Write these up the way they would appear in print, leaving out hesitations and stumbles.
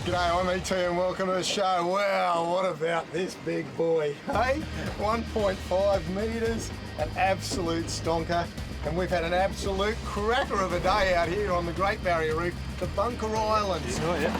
G'day, I'm ET and welcome to the show. Wow, what about this big boy? Hey, 1.5 metres, an absolute stonker. And we've had an absolute cracker of a day out here on the Great Barrier Reef, the Bunker Islands. Oh, yeah.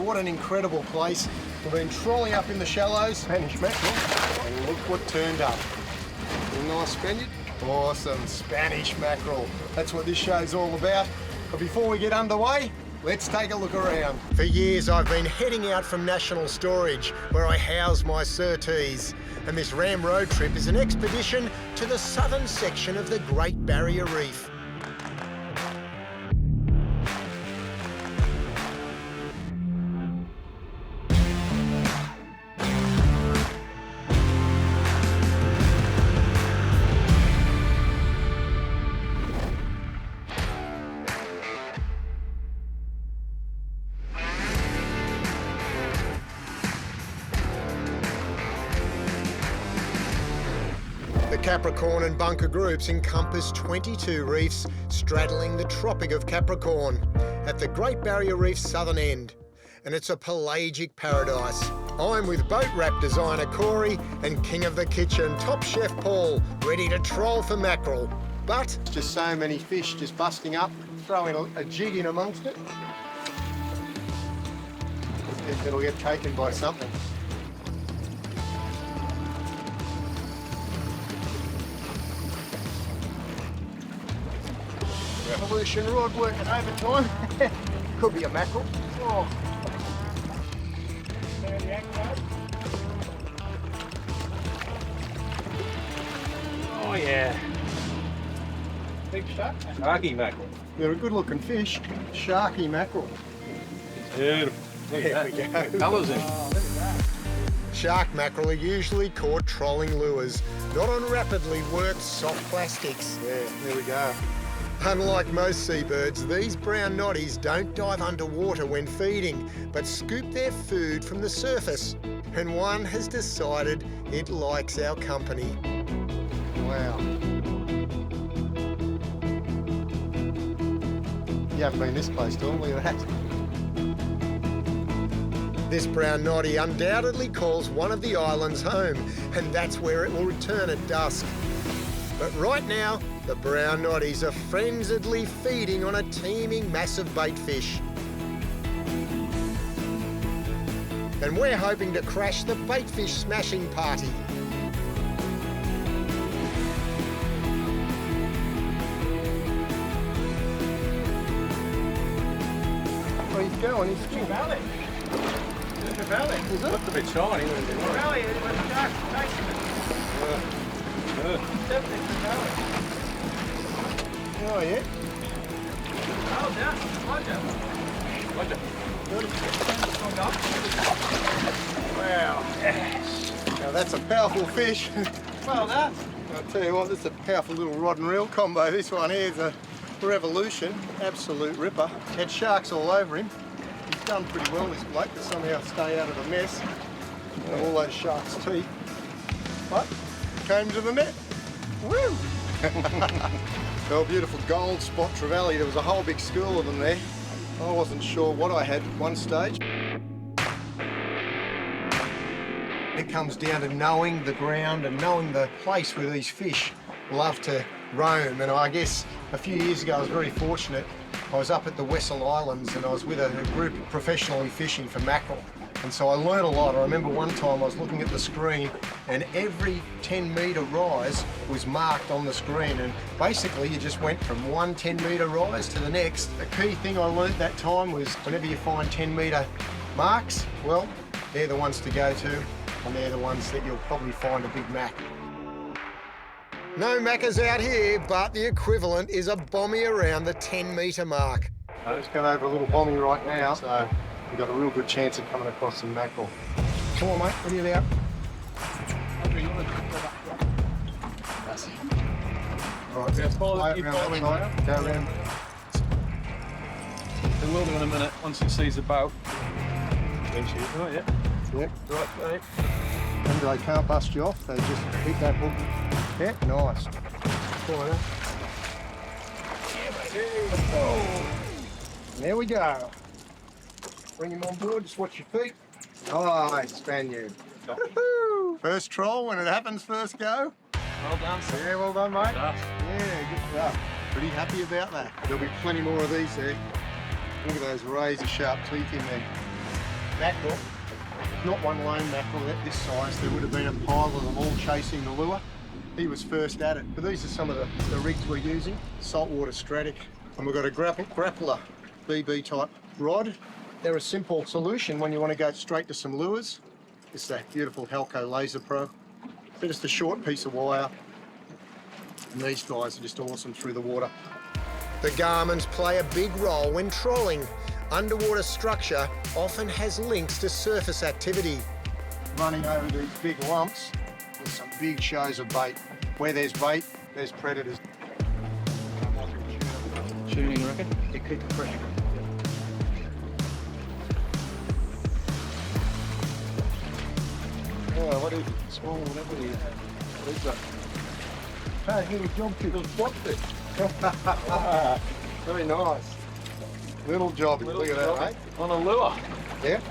What an incredible place. We've been trolling up in the shallows, Spanish Mackerel, and look what turned up. A nice Spaniard? Awesome, Spanish Mackerel. That's what this show's all about. But before we get underway, let's take a look around. For years, I've been heading out from National Storage, where I house my surtees. And this Ram road trip is an expedition to the southern section of the Great Barrier Reef. The Capricorn and Bunker groups encompass 22 reefs straddling the Tropic of Capricorn at the Great Barrier Reef's southern end. And it's a pelagic paradise. I'm with boat wrap designer Corey and king of the kitchen, top chef Paul, ready to troll for mackerel. But just so many fish just busting up, throwing a jig in amongst it. It'll get taken by something. Revolution rod working overtime. Could be a mackerel. Oh. Oh, yeah. Big shark. Sharky mackerel. They're a good looking fish. Sharky mackerel. Beautiful. There we go. Colours in. Shark mackerel are usually caught trolling lures, not on rapidly worked soft plastics. Yeah, there we go. Unlike most seabirds, these brown noddies don't dive underwater when feeding, but scoop their food from the surface. And one has decided it likes our company. Wow. You haven't been this close to them, look at that. This brown noddy undoubtedly calls one of the islands home, and that's where it will return at dusk. But right now, the brown noddies are frenziedly feeding on a teeming mass of bait fish. And we're hoping to crash the bait fish smashing party. Where he's going, he's still valley. It's a valley. Is it? Looks a bit shiny. Valley, where the shark's chasing it. Definitely the valley. Oh, yeah. Oh, yeah. Roger. Wow. Yes. Now that's a powerful fish. Well done. I'll tell you what, this is a powerful little rod and reel combo. This one here is a Revolution, absolute ripper. Had sharks all over him. He's done pretty well, this bloke, to somehow stay out of the mess. And all those sharks' teeth. But came to the net. Woo! Oh, beautiful gold spot trevally. There was a whole big school of them there. I wasn't sure what I had at one stage. It comes down to knowing the ground and knowing the place where these fish love to roam. And I guess a few years ago I was very fortunate. I was up at the Wessel Islands and I was with a group professionally fishing for mackerel. And so I learned a lot. I remember one time I was looking at the screen and every 10-metre rise was marked on the screen. And basically you just went from one 10-metre rise to the next. The key thing I learned that time was whenever you find 10-metre marks, well, they're the ones to go to and they're the ones that you'll probably find a big mac. No maccas out here, but the equivalent is a bombie around the 10-metre mark. I'm just going over a little bombie right now, so we've got a real good chance of coming across some mackerel. Come on, mate, what are you about? All right, just follow it around. Go around. It will do in a minute once it sees the boat. Oh, yeah. Yep. Right, mate. And they can't bust you off, they just hit that hook. Yeah, nice. Fine, huh? There we go. Bring him on board, just watch your feet. Nice Spaniard. First troll when it happens, first go. Well done, sir. Yeah, well done, mate. Stuff. Yeah, good stuff. Pretty happy about that. There'll be plenty more of these there. Look at those razor sharp teeth in there. Mackerel. Not one lone mackerel at this size. There would have been a pile of them all chasing the lure. He was first at it. But these are some of the rigs we're using. Saltwater Stratic. And we've got a grappler BB type rod. They're a simple solution when you want to go straight to some lures. It's that beautiful Halco Laser Pro. They're just a short piece of wire. And these guys are just awesome through the water. The Garmins play a big role when trolling. Underwater structure often has links to surface activity. Running over these big lumps with some big shows of bait. Where there's bait, there's predators. Tuning, you reckon? You keep the pressure. Oh, what is it? Small, whatever it is. What is that? Hey, here we jump to the spot fish. Very nice. Little jobby, look at that, mate. On a lure. Yeah.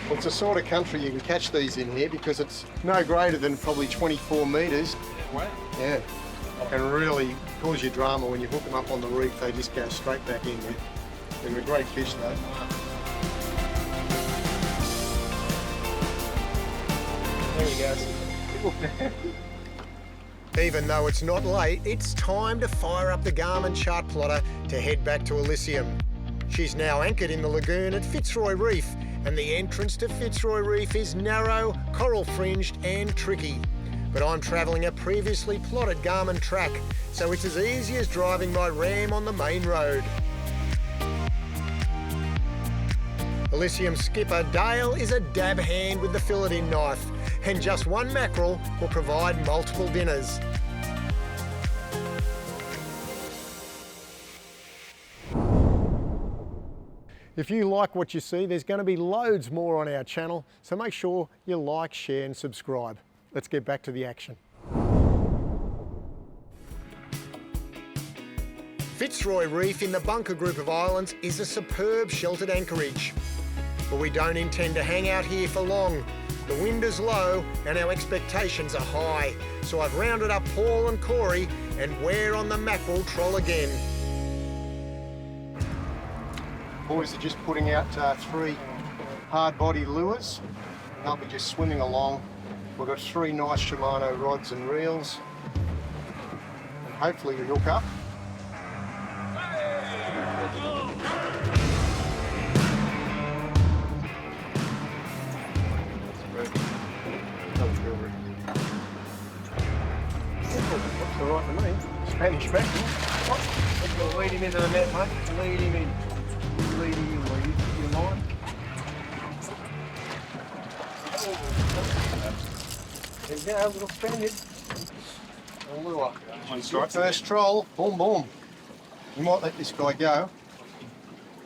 Well, it's a sort of country you can catch these in here because it's no greater than probably 24 metres. Right. Yeah. And really cause you drama when you hook them up on the reef, they just go straight back in there. They're a great fish though. There you go. Even though it's not late, it's time to fire up the Garmin chart plotter to head back to Elysium. She's now anchored in the lagoon at Fitzroy Reef, and the entrance to Fitzroy Reef is narrow, coral-fringed and tricky. But I'm travelling a previously plotted Garmin track, so it's as easy as driving my Ram on the main road. Elysium skipper Dale is a dab hand with the fillet-in knife, and just one mackerel will provide multiple dinners. If you like what you see, there's going to be loads more on our channel, so make sure you like, share and subscribe. Let's get back to the action. Fitzroy Reef in the Bunker Group of Islands is a superb sheltered anchorage. But we don't intend to hang out here for long. The wind is low and our expectations are high. So I've rounded up Paul and Corey and we're on the mackerel troll again. Boys are just putting out 3 hard body lures. They'll be just swimming along. We've got 3 nice Shimano rods and reels. And hopefully we hook up. Looks all right to me. Spanish Mackerel. Oh, lead him into the net, mate. Lead him in. Lead him in, lead him. You mind? There you go, little Spaniard. A lure. One strike. First troll. Boom, boom. We might let this guy go.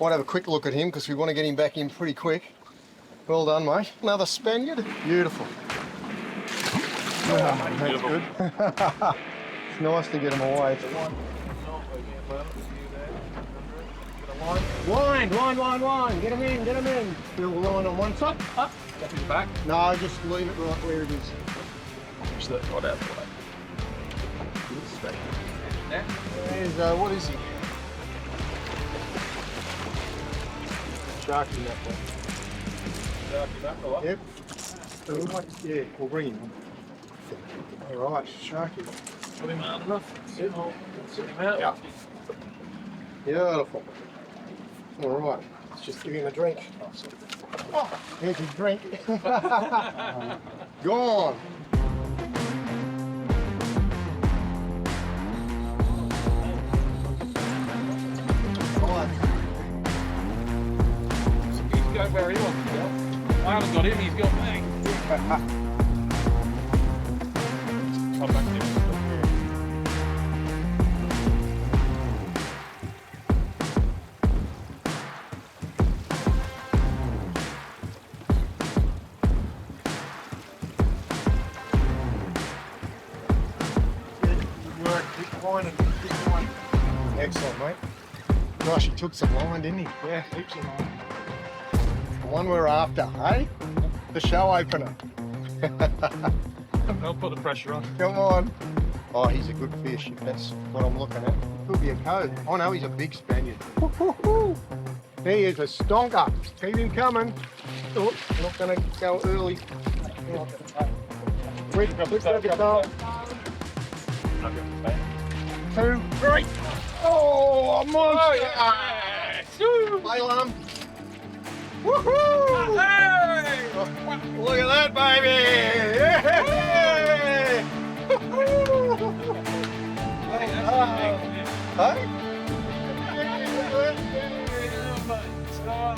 Might have a quick look at him because we want to get him back in pretty quick. Well done, mate. Another Spaniard. Beautiful. Oh, that's good. It's nice to get him away. Wind. Get him in, Fill the line on one side. Up. Step his back. No, just leave it right where it is. Push that rod out the way. There's, what is he? Sharky mackerel. Sharky mackerel up. Yep. Yeah, we'll bring him. All right, Sharky. Put him out enough. Sit him out. Yeah. Beautiful. All right, let's just give him a drink. Oh, here's his drink. Gone. He's going where he wants to go. I haven't got him, he's got me. Come back to him. Excellent, mate. Gosh, he took some line, didn't he? Yeah, heaps of line. The one we're after, eh? The show opener. Don't put the pressure on. Come on. Oh, he's a good fish, if that's what I'm looking at. Could be a code. Oh no, he's a big Spaniard. He is a stonker. Keep him coming. Oh, not going to go early. Quick, let it go. 2, 3. Oh, a monster! Laylam. Woohoo! Hey! Look at that, baby! Yeah! Hey?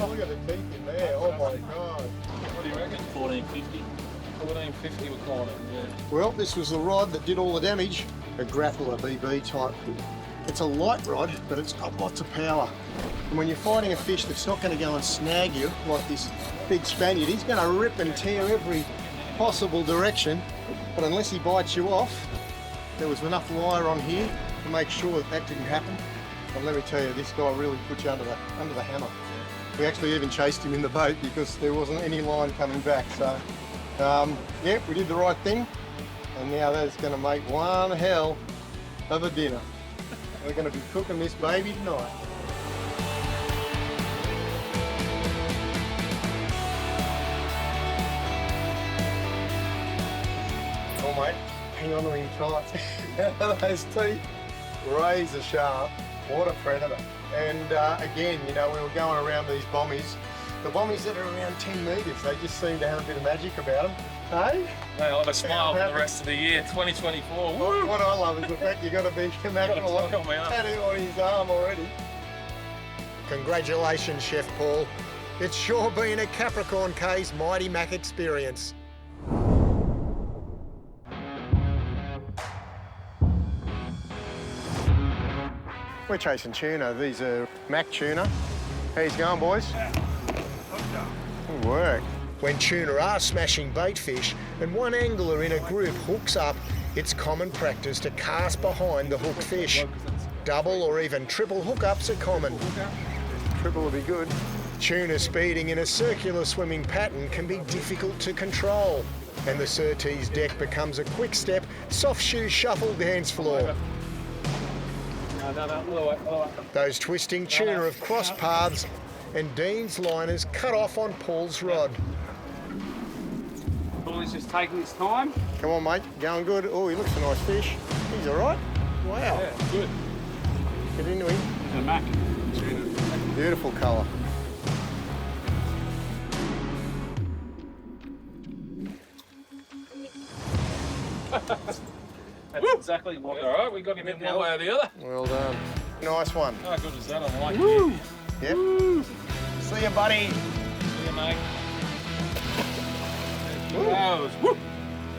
Look at the teeth in there. Oh my God. What do you reckon? 1450. 1450 we're calling it, yeah. Well, this was the rod that did all the damage. A grappler BB type. It's a light rod, but it's got lots of power. And when you're fighting a fish that's not going to go and snag you, like this big Spaniard, he's going to rip and tear every possible direction. But unless he bites you off, there was enough wire on here to make sure that that didn't happen. And let me tell you, this guy really put you under the hammer. We actually even chased him in the boat because there wasn't any line coming back. So, yeah, we did the right thing. And now that's going to make one hell of a dinner. We're going to be cooking this baby tonight. Oh mate, hang on to him tight. Those teeth, razor sharp. What a predator. And again, you know, we were going around these bommies. The bommies that are around 10 metres, they just seem to have a bit of magic about them. Hey? They'll have a smile for the rest of the year, 2024. Woo! What I love is the fact you've got a big mackerel on his arm already. Congratulations, Chef Paul. It's sure been a Capricorn K's Mighty Mac experience. We're chasing tuna. These are Mac tuna. How's it going, boys? Good work. When tuna are smashing bait fish and one angler in a group hooks up, it's common practice to cast behind the hooked fish. Double or even triple hookups are common. Triple will be good. Tuna speeding in a circular swimming pattern can be difficult to control, and the Surtees deck becomes a quick step, soft shoe shuffle dance floor. Those twisting tuna have crossed paths, and Dean's liners cut off on Paul's rod. Paul's just taking his time. Come on, mate, going good. Oh, he looks a nice fish. He's all right. Wow. Yeah, good. Get into him. He's a Mac. Beautiful colour. That's exactly what. All right, we got him in one way or the other. Well done. Nice one. How good is that? I like Woo! it. Yep. Woo! See you, buddy. See you, mate. Woo. That was, woo.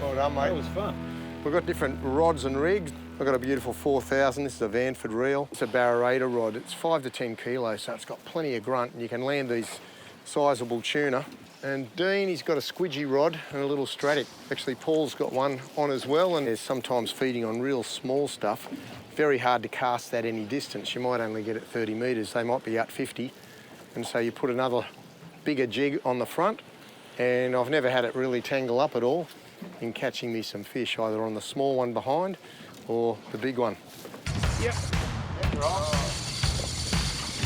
Well done, mate. That was fun. We've got different rods and rigs. I've got a beautiful 4000. This is a Vanford reel. It's a Barrator rod. It's 5 to 10 kilos, so it's got plenty of grunt, and you can land these sizable tuna. And Dean, he's got a squidgy rod and a little Stratic. Actually, Paul's got one on as well, and there's sometimes feeding on real small stuff. Very hard to cast that any distance. You might only get it 30 metres. They might be out 50. And so you put another bigger jig on the front, and I've never had it really tangle up at all in catching me some fish, either on the small one behind or the big one. Yep. That's right.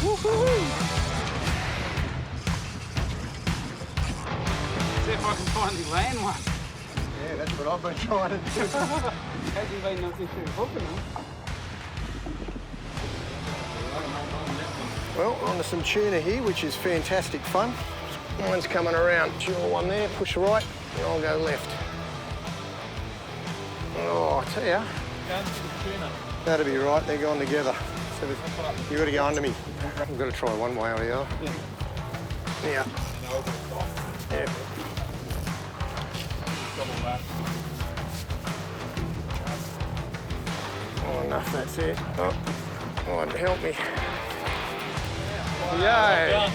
Woohoo! See if I can finally land one. Yeah, that's what I've been trying to do. Hasn't been nothing too hooking them. Well, onto some tuna here, which is fantastic fun. One's coming around. Tuna one there, push right, and I'll go left. Oh, I tell ya. That'll be right, they're going together. So you've got to go under me. I've got to try one way or the other. Yeah. Yeah. Oh, enough, that's it. Oh, help me. Yay!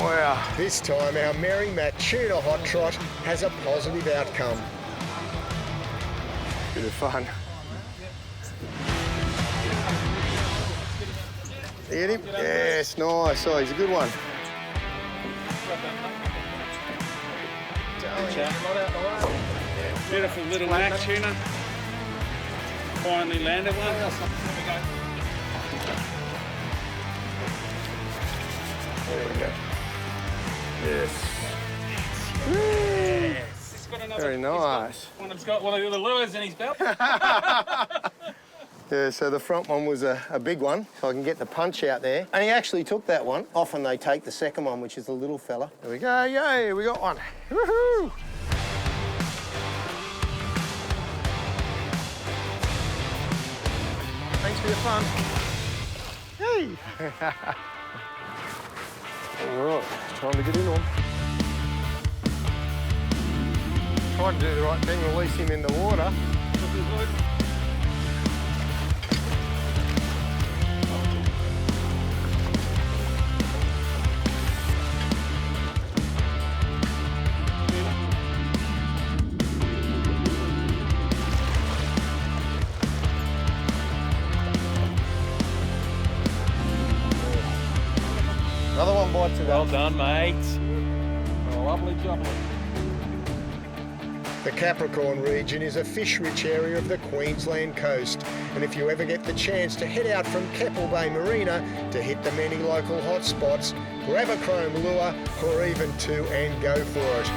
Wow. This time our Merry Mac tuna hot trot has a positive outcome. Bit of fun. Get him? Yes, nice. Oh, he's a good one. Beautiful little mac tuna. Finally landed one. There we go. Yes. It's got another, Very nice. He's got one of the lures in his belt. Yeah, so the front one was a big one, so I can get the punch out there. And he actually took that one. Often they take the second one, which is the little fella. There we go, yay, we got one. Woohoo! Thanks for your fun. Hey! All right, it's time to get in on. Tried to do the right thing, release him in the water. Another one bites it Well up. done, mate. Oh, lovely job. The Capricorn region is a fish-rich area of the Queensland coast, and if you ever get the chance to head out from Keppel Bay Marina to hit the many local hotspots, grab a chrome lure or even two and go for it.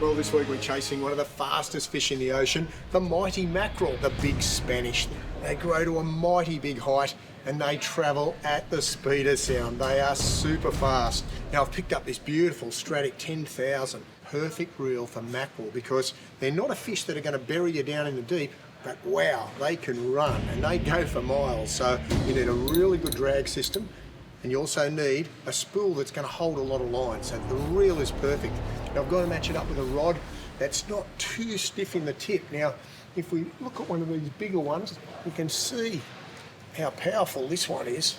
Well, this week we're chasing one of the fastest fish in the ocean, the mighty mackerel, the big Spanish. They grow to a mighty big height and they travel at the speed of sound. They are super fast. Now, I've picked up this beautiful Stratic 10,000, perfect reel for mackerel because they're not a fish that are going to bury you down in the deep, but wow, they can run and they go for miles. So you need a really good drag system. And you also need a spool that's going to hold a lot of line, so the reel is perfect. Now I've got to match it up with a rod that's not too stiff in the tip. Now, if we look at one of these bigger ones, you can see how powerful this one is.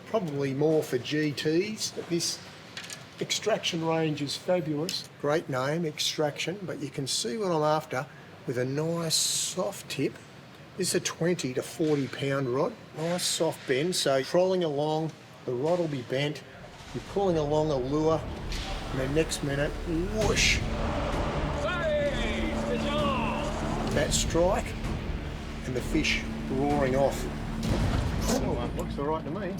Probably more for GTs, but this extraction range is fabulous. Great name, Extraction, but you can see what I'm after with a nice soft tip. This is a 20 to 40 pound rod, nice soft bend, so trolling along, the rod will be bent, you're pulling along a lure, and the next minute, whoosh. That strike, and the fish roaring off. Oh, looks all right to me.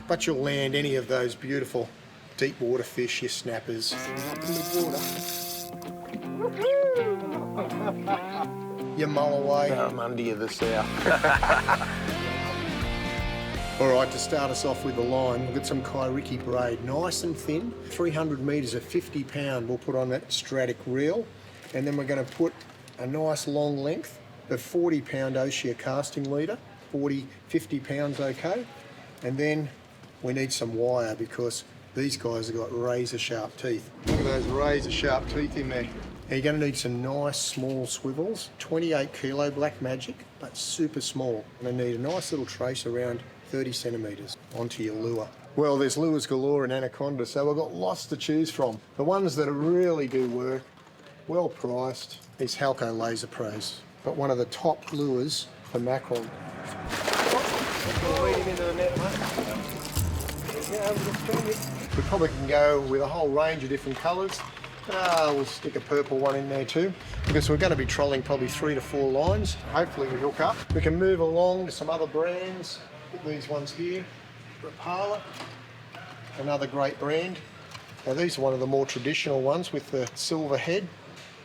But you'll land any of those beautiful deep water fish, your snappers, up in the water. Your mulloway. I'm under you the south. All right, to start us off with the line, we've got some Kairiki braid, nice and thin, 300 metres of 50 pound we'll put on that Stratic reel, and then we're going to put a nice long length of 40 pound Oshia casting leader, 50 pounds okay, and then we need some wire because these guys have got razor sharp teeth. Look at those razor sharp teeth in there. Now you're going to need some nice small swivels, 28 kilo black magic, but super small. And they need a nice little trace around 30 centimetres onto your lure. Well, there's lures galore in Anaconda, so we've got lots to choose from. The ones that really do work, well priced, is Halco Laser Pros, but one of the top lures for mackerel. Lead him into the net, mate. We probably can go with a whole range of different colours. We'll stick a purple one in there too, because we're going to be trolling probably 3 to 4 lines. Hopefully we hook up. We can move along to some other brands. These ones here, Rapala, another great brand. Now these are one of the more traditional ones with the silver head,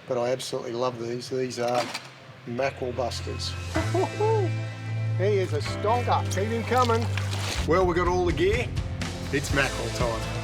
but I absolutely love these. These are mackerel busters. He is a stonker. Keep him coming. Well, we got all the gear. It's mackerel time.